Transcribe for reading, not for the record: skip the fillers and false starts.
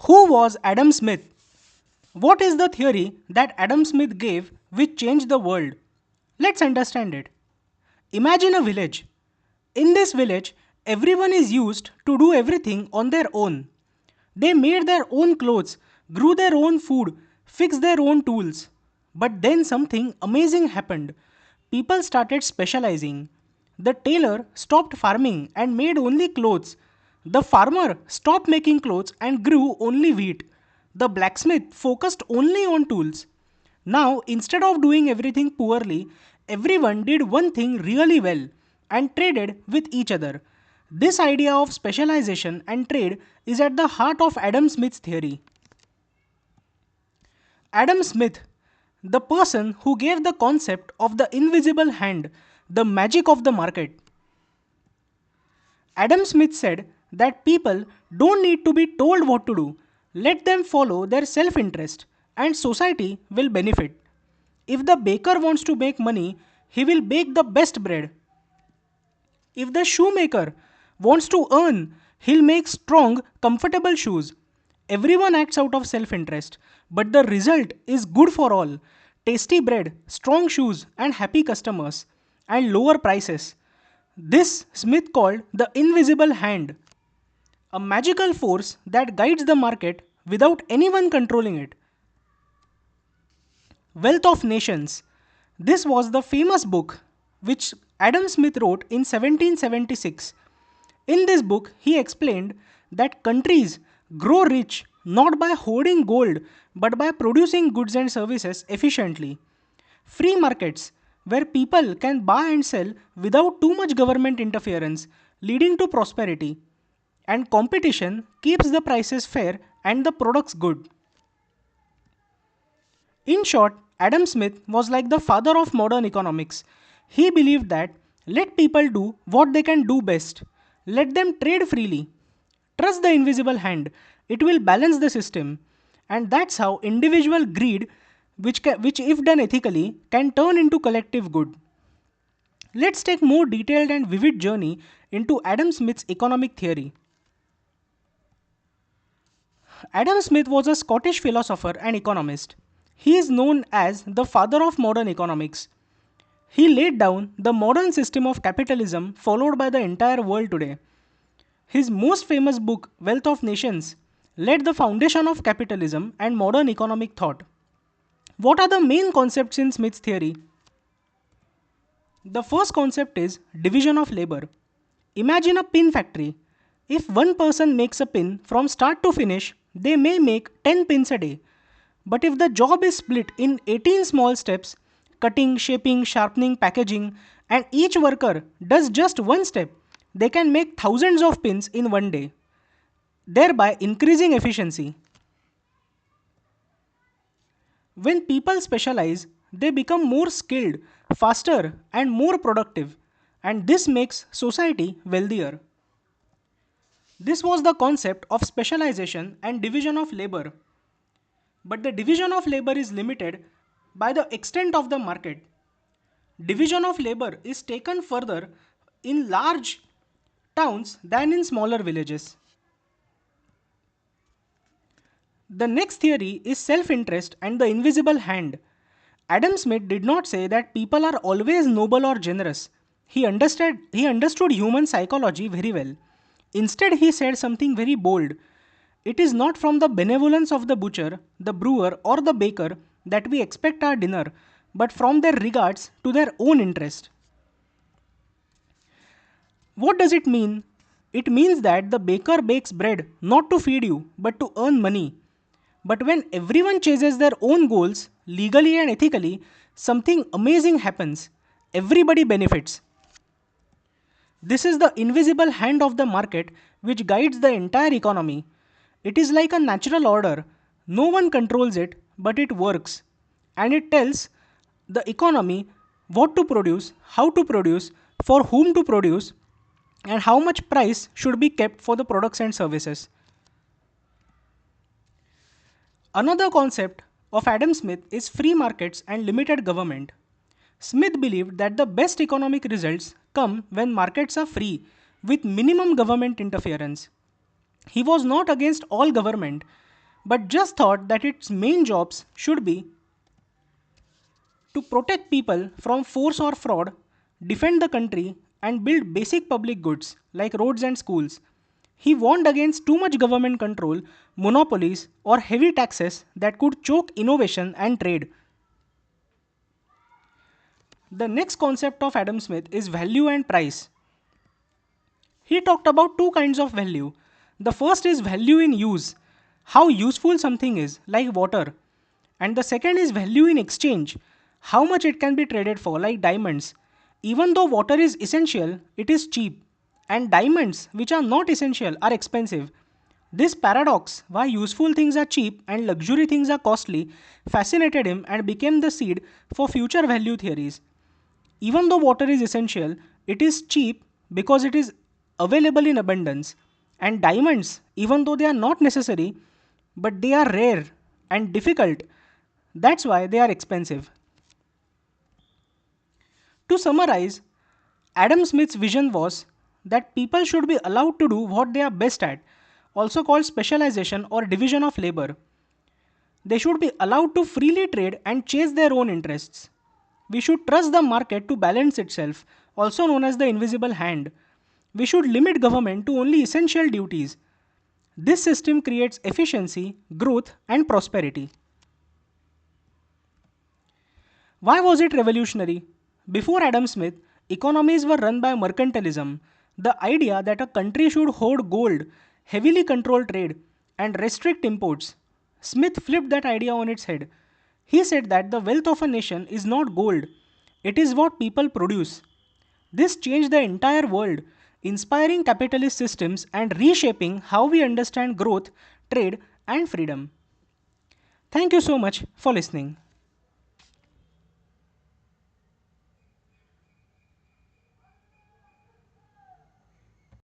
Who was Adam Smith? What is the theory that Adam Smith gave which changed the world? Let's understand it. Imagine a village. In this village, everyone is used to do everything on their own. They made their own clothes, grew their own food, fixed their own tools. But then something amazing happened. People started specializing. The tailor stopped farming and made only clothes. The farmer stopped making clothes and grew only wheat. The blacksmith focused only on tools. Now, instead of doing everything poorly, everyone did one thing really well and traded with each other. This idea of specialization and trade is at the heart of Adam Smith's theory. Adam Smith, the person who gave the concept of the invisible hand, the magic of the market. Adam Smith said that people don't need to be told what to do. Let them follow their self interest, and society will benefit. If the baker wants to make money, he will bake the best bread. If the shoemaker wants to earn, he'll make strong, comfortable shoes. Everyone acts out of self interest, but the result is good for all: tasty bread, strong shoes, and happy customers, and lower prices. This Smith called the invisible hand, a magical force that guides the market without anyone controlling it. Wealth of Nations. This was the famous book which Adam Smith wrote in 1776. In this book, he explained that countries grow rich not by hoarding gold but by producing goods and services efficiently. Free markets, where people can buy and sell without too much government interference, leading to prosperity. And competition keeps the prices fair and the products good. In short, Adam Smith was like the father of modern economics. He believed that let people do what they can do best. Let them trade freely. Trust the invisible hand. It will balance the system. And that's how individual greed, which if done ethically, can turn into collective good. Let's take more detailed and vivid journey into Adam Smith's economic theory. Adam Smith was a Scottish philosopher and economist. He is known as the father of modern economics. He laid down the modern system of capitalism followed by the entire world today. His most famous book, Wealth of Nations, laid the foundation of capitalism and modern economic thought. What are the main concepts in Smith's theory? The first concept is division of labor. Imagine a pin factory. If one person makes a pin from start to finish, they may make 10 pins a day. But if the job is split in 18 small steps, cutting, shaping, sharpening, packaging, and each worker does just one step, they can make thousands of pins in one day, thereby increasing efficiency. When people specialize, they become more skilled, faster, and more productive, and this makes society wealthier. This was the concept of specialization and division of labor. But the division of labor is limited by the extent of the market. Division of labor is taken further in large towns than in smaller villages. The next theory is self interest and the invisible hand. Adam Smith did not say that people are always noble or generous. He understood human psychology very well. Instead, he said something very bold. It is not from the benevolence of the butcher, the brewer, or the baker that we expect our dinner, but from their regards to their own interest. What does it mean? It means that the baker bakes bread not to feed you, but to earn money. But when everyone chases their own goals, legally and ethically, something amazing happens. Everybody benefits. This is the invisible hand of the market which guides the entire economy. It is like a natural order. No one controls it, but it works. And it tells the economy what to produce, how to produce, for whom to produce, and how much price should be kept for the products and services. Another concept of Adam Smith is free markets and limited government. Smith believed that the best economic results come when markets are free with minimum government interference. He was not against all government. but just thought that its main jobs should be to protect people from force or fraud, defend the country, and build basic public goods like roads and schools. He warned against too much government control, monopolies, or heavy taxes that could choke innovation and trade. The next concept of Adam Smith is value and price. He talked about two kinds of value. The first is value in use, how useful something is, like water. And the second is value in exchange, how much it can be traded for, like diamonds. Even though water is essential, it is cheap. And diamonds, which are not essential, are expensive. This paradox, why useful things are cheap and luxury things are costly, fascinated him and became the seed for future value theories. Even though water is essential, it is cheap because it is available in abundance. And diamonds, even though they are not necessary, but they are rare and difficult, that's why they are expensive. To summarize, Adam Smith's vision was that people should be allowed to do what they are best at, also called specialization or division of labor. They should be allowed to freely trade and chase their own interests. We should trust the market to balance itself, also known as the invisible hand. We should limit government to only essential duties. This system creates efficiency, growth, and prosperity. Why was it revolutionary? Before Adam Smith, economies were run by mercantilism, the idea that a country should hoard gold, heavily control trade, and restrict imports. Smith flipped that idea on its head. He said that the wealth of a nation is not gold, it is what people produce. This changed the entire world, inspiring capitalist systems and reshaping how we understand growth, trade, and freedom. Thank you so much for listening.